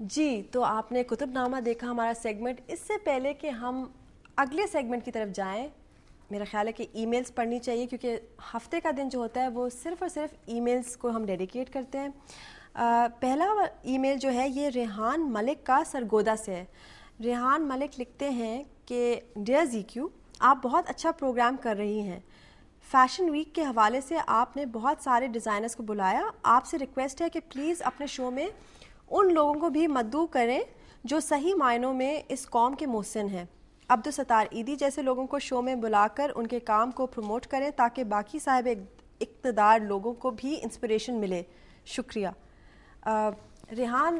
جی تو آپ نے کتب نامہ دیکھا ہمارا سیگمنٹ. اس سے پہلے کہ ہم اگلے سیگمنٹ کی طرف جائیں, میرا خیال ہے کہ ای میلز پڑھنی چاہیے, کیونکہ ہفتے کا دن جو ہوتا ہے وہ صرف اور صرف ای میلز کو ہم ڈیڈیکیٹ کرتے ہیں. پہلا ای میل جو ہے یہ ریحان ملک کا سرگودا سے ہے. ریحان ملک لکھتے ہیں کہ ڈیئر زیکیو, آپ بہت اچھا پروگرام کر رہی ہیں. فیشن ویک کے حوالے سے آپ نے بہت سارے ڈیزائنرز کو بلایا. آپ سے ریکویسٹ ہے کہ پلیز اپنے شو میں ان لوگوں کو بھی مدعو کریں جو صحیح معنوں میں اس قوم کے محسن ہیں. عبدالستار عیدی جیسے لوگوں کو شو میں بلا کر ان کے کام کو پروموٹ کریں تاکہ باقی صاحب اقتدار لوگوں کو بھی انسپریشن ملے. شکریہ. ریحان,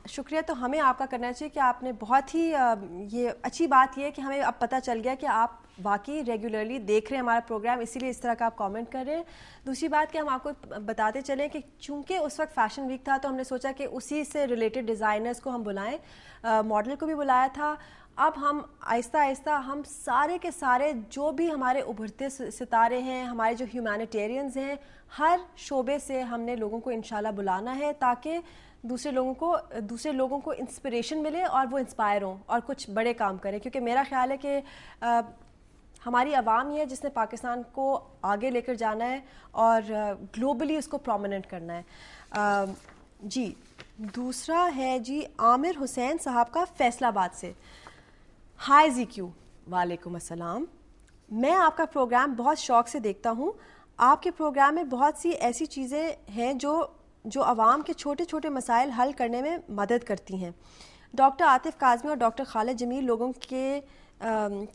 شکریہ تو ہمیں آپ کا کرنا چاہیے کہ آپ نے بہت ہی یہ اچھی بات یہ ہے کہ ہمیں اب پتہ چل گیا کہ آپ واقعی ریگولرلی دیکھ رہے ہیں ہمارا پروگرام, اسی لیے اس طرح کا آپ کامنٹ کر رہے ہیں. دوسری بات کہ ہم آپ کو بتاتے چلیں کہ چونکہ اس وقت فیشن ویک تھا تو ہم نے سوچا کہ اسی سے ریلیٹڈ ڈیزائنرز کو ہم بلائیں. ماڈل کو بھی بلایا تھا. اب ہم آہستہ آہستہ ہم سارے کے سارے جو بھی ہمارے ابھرتے ستارے ہیں, ہمارے جو ہیومینیٹیرینز ہیں, ہر شعبے سے ہم نے لوگوں کو انشاءاللہ بلانا ہے تاکہ دوسرے لوگوں کو انسپریشن ملے اور وہ انسپائر ہوں اور کچھ بڑے کام کریں. کیونکہ میرا خیال ہے کہ ہماری عوام یہ ہے جس نے پاکستان کو آگے لے کر جانا ہے اور گلوبلی اس کو پرومیننٹ کرنا ہے. جی دوسرا ہے جی عامر حسین صاحب کا فیصل آباد سے. ہائے زیکیو. وعلیکم السلام. میں آپ کا پروگرام بہت شوق سے دیکھتا ہوں. آپ کے پروگرام میں بہت سی ایسی چیزیں ہیں جو عوام کے چھوٹے چھوٹے مسائل حل کرنے میں مدد کرتی ہیں. ڈاکٹر عاطف کاظمی اور ڈاکٹر خالد جمیل لوگوں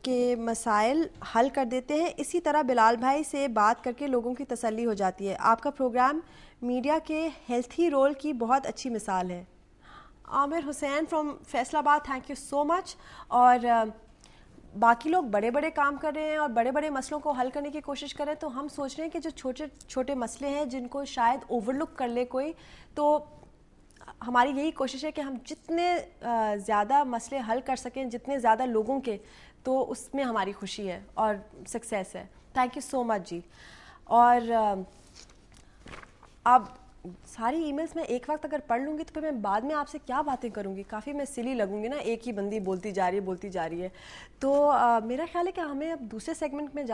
کے مسائل حل کر دیتے ہیں. اسی طرح بلال بھائی سے بات کر کے لوگوں کی تسلی ہو جاتی ہے. آپ کا پروگرام میڈیا کے ہیلتھی رول کی بہت اچھی مثال ہے. عامر حسین فرام فیصل آباد, تھینک یو سو مچ. اور باقی لوگ بڑے بڑے کام کر رہے ہیں اور بڑے بڑے مسئلوں کو حل کرنے کی کوشش کریں, تو ہم سوچ رہے ہیں کہ جو چھوٹے چھوٹے مسئلے ہیں جن کو شاید اوور لک کر لے کوئی, تو ہماری یہی کوشش ہے کہ ہم جتنے زیادہ مسئلے حل کر سکیں, جتنے زیادہ لوگوں کے, تو اس میں ہماری خوشی ہے اور سکسیس ہے. تھینک یو سو مچ جی. اور اب ساری ای میلز میں ایک وقت اگر پڑھ لوں گی تو پھر میں بعد میں آپ سے کیا باتیں کروں گی, کافی میں سلی لگوں گی نا, ایک ہی بندی بولتی جا رہی ہے. تو میرا خیال ہے کہ ہمیں اب دوسرے سیگمنٹ میں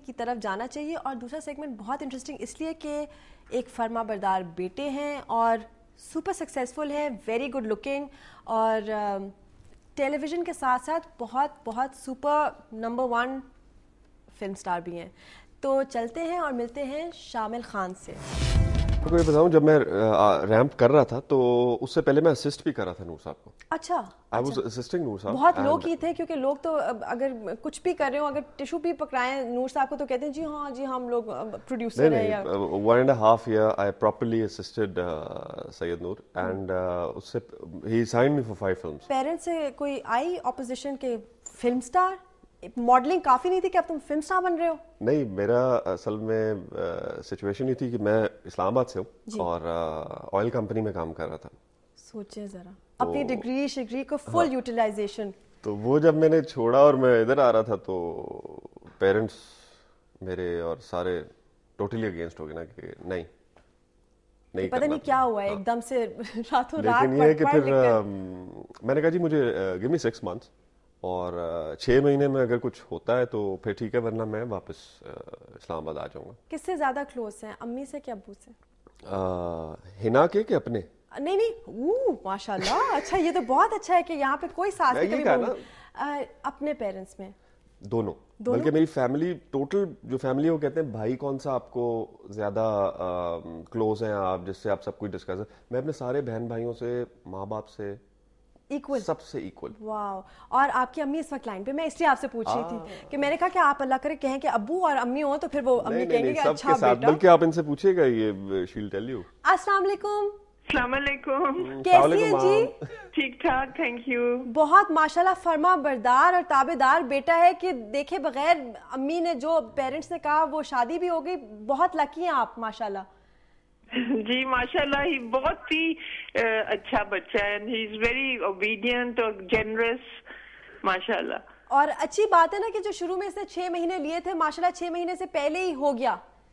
کی طرف جانا چاہیے. اور دوسرا سیگمنٹ بہت انٹرسٹنگ اس لیے کہ ایک فرما بردار بیٹے ہیں اور سپر سکسیزفل ہیں, ویری گڈ لکنگ, اور ٹیلی ویژن کے ساتھ ساتھ بہت بہت سپر نمبر 1 فلم سٹار بھی ہیں. تو چلتے ہیں اور ملتے ہیں شامل خان سے. آپ کو یہ بتاؤں, جب میں ریمپ کر رہا تھا تو اس سے پہلے میں اسسٹ بھی کر رہا تھا نور صاحب کو. اچھا, I was assisting نور صاحب. بہت لوگ ہی تھے کیونکہ لوگ تو اگر کچھ بھی کر رہے ہوں, اگر ٹشو بھی پکڑائیں نور صاحب کو تو کہتے ہیں جی ہاں جی ہم لوگ پروڈیوسر ہیں. یا 1.5 year I properly assisted Syed Noor and اس سے he signed me for 5 films. Parents سے کوئی آئی اپوزیشن کے فلم سٹار, ماڈلنگ کافی نہیں تھی کہ اب تم فلم سٹار بن رہے ہو؟ نہیں, میرا اصل میں سچویشن یہ تھی کہ میں اسلام آباد سے ہوں اور آئل کمپنی میں کام کر رہا تھا. سوچیں ذرا اپنی ڈگری کو فل یوٹیلائزیشن. تو وہ جب میں نے چھوڑا اور میں ادھر آ رہا تھا تو پیرنٹس میرے اور سارے ٹوٹلی اگینسٹ ہو گئے نا کہ نہیں پتہ نہیں کیا ہوا ہے ایک دم سے راتوں رات. لیکن یہ ہے کہ پھر میں نے کہا جی مجھے گیو می 6 months اور 6 مہینے میں اگر کچھ ہوتا ہے تو پھر ٹھیک ہے, ورنہ میں واپس اسلام آباد آ جاؤں گا. کس سے زیادہ کلوز ہیں, امی سے کہ ابو سے؟ ہنا کے کہ اپنے؟ نہیں ماشاء اللہ, اچھا یہ تو بہت اچھا ہے کہ یہاں پہ کوئی ساتھ نہیں کبھی. اپنے پیرنٹس میں دونوں, بلکہ میری فیملی ٹوٹل جو فیملی وہ کہتے ہیں بھائی کون سا آپ کو زیادہ کلوز ہیں آپ جس سے آپ سب کچھ ڈسکس. میں اپنے سارے بہن بھائیوں سے, ماں باپ سے ایکول, سب سے ایکول. واو. اور آپ کی امی اس وقت لائن پہ, میں اس لیے آپ سے پوچھ رہی تھی کہ میں نے کہا کہ آپ اللہ کرے کہیں کہ ابو اور امی ہوں تو پھر وہ امی کہیں گے کہ اچھا بیٹا. بلکہ آپ ان سے پوچھے گا, یہ شی ول ٹیل یو. السلام علیکم. السلام علیکم. کیسی ہیں جی؟ ٹھیک ٹھاک, تھینک یو. بہت ماشاءاللہ فرما بردار اور تابع دار بیٹا ہے کہ دیکھے بغیر امی نے جو پیرنٹس نے کہا وہ شادی بھی ہو گئی. بہت لکی ہیں آپ ماشاءاللہ. جی ماشاءاللہ, ہی بہت ہی اچھا بچہ ہے, ہی از ویری اوبیڈینٹ اور جنرس ماشاءاللہ. اور اچھی بات ہے نا کہ جو شروع میں اس نے 6 مہینے لیے تھے ماشاءاللہ 6 مہینے سے پہلے ہی ہو گیا.